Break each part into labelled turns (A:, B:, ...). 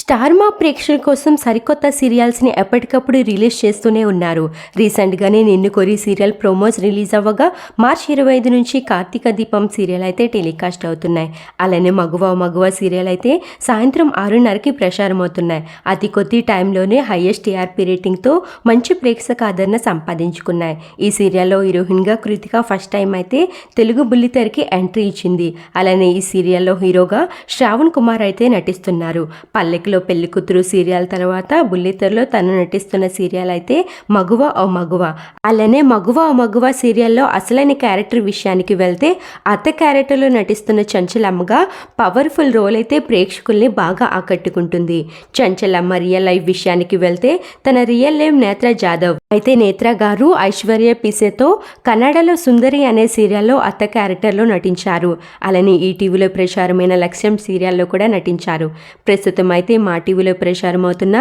A: Star మా ప్రేక్షకుల కోసం సరికొత్త సీరియల్స్ని ఎప్పటికప్పుడు రిలీజ్ చేస్తూనే ఉన్నారు. రీసెంట్గానే నిన్ను కోరి సీరియల్ ప్రోమోస్ రిలీజ్ అవ్వగా మార్చి 25 నుంచి కార్తీక దీపం సీరియల్ అయితే టెలికాస్ట్ అవుతున్నాయి. అలానే మగువ సీరియల్ అయితే సాయంత్రం 6:30కి ప్రసారం అవుతున్నాయి. అతి కొద్ది టైంలోనే హైయెస్ట్ టీఆర్పీ రేటింగ్తో మంచి ప్రేక్షక ఆదరణ సంపాదించుకున్నాయి. ఈ సీరియల్లో హీరోయిన్గా కృతిక ఫస్ట్ టైం అయితే తెలుగు బుల్లితెరకి ఎంట్రీ ఇచ్చింది. అలానే ఈ సీరియల్లో హీరోగా శ్రావణ్ కుమార్ అయితే నటిస్తున్నారు. పల్లెకిలో పెళ్లి కూతురు సీరియల్ తర్వాత బుల్లితెరలో తను నటిస్తున్న సీరియల్ అయితే మగువ ఓ మగువ. అలానే మగువ ఓ మగువ సీరియల్లో అసలైన క్యారెక్టర్ విషయానికి వెళ్తే అత్త క్యారెక్టర్లో నటిస్తున్న చంచలమ్మగా పవర్ఫుల్ రోల్ అయితే ప్రేక్షకుల్ని బాగా ఆకట్టుకుంటుంది. చంచలమ్మ రియల్ లైఫ్ విషయానికి వెళ్తే తన రియల్ నేమ్ నేత్ర జాదవ్. అయితే నేత్ర గారు ఐశ్వర్య పిసేతో కన్నడలో సుందరి అనే సీరియల్లో అత్త క్యారెక్టర్లో నటించారు. అలానే ఈ టీవీలో ప్రసారమైన లక్ష్యం సీరియల్లో కూడా నటించారు. ప్రస్తుతం అయితే మా టీవీలో ప్రసారం అవుతున్న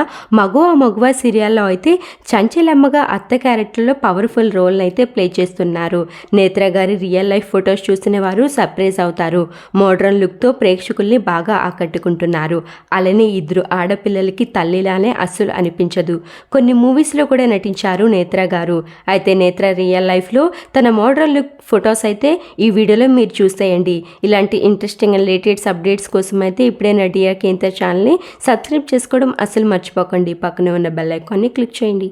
A: మగువ సీరియల్లో అయితే చంచలమ్మగా అత్త క్యారెక్టర్లో పవర్ఫుల్ రోల్ అయితే ప్లే చేస్తున్నారు. నేత్ర గారి రియల్ లైఫ్ ఫొటోస్ చూసిన వారు సర్ప్రైజ్ అవుతారు. మోడ్రన్ లుక్తో ప్రేక్షకుల్ని బాగా ఆకట్టుకుంటున్నారు. అలానే ఇద్దరు ఆడపిల్లలకి తల్లిలానే అస్సలు అనిపించదు. కొన్ని మూవీస్లో కూడా నటించారు నేత్ర గారు. అయితే నేత్ర రియల్ లైఫ్లో తన మోడ్రన్ లుక్ ఫొటోస్ అయితే ఈ వీడియోలో మీరు చూసేయండి. ఇలాంటి ఇంట్రెస్టింగ్ అండ్ లేటెస్ట్ అప్డేట్స్ కోసం అయితే ఇప్పుడే నా డియర్ కేంద్ర ఛానల్ని సబ్స్క్రైబ్ చేసుకోవడం అసలు మర్చిపోకండి. పక్కనే ఉన్న బెల్ ఐకాన్ని క్లిక్ చేయండి.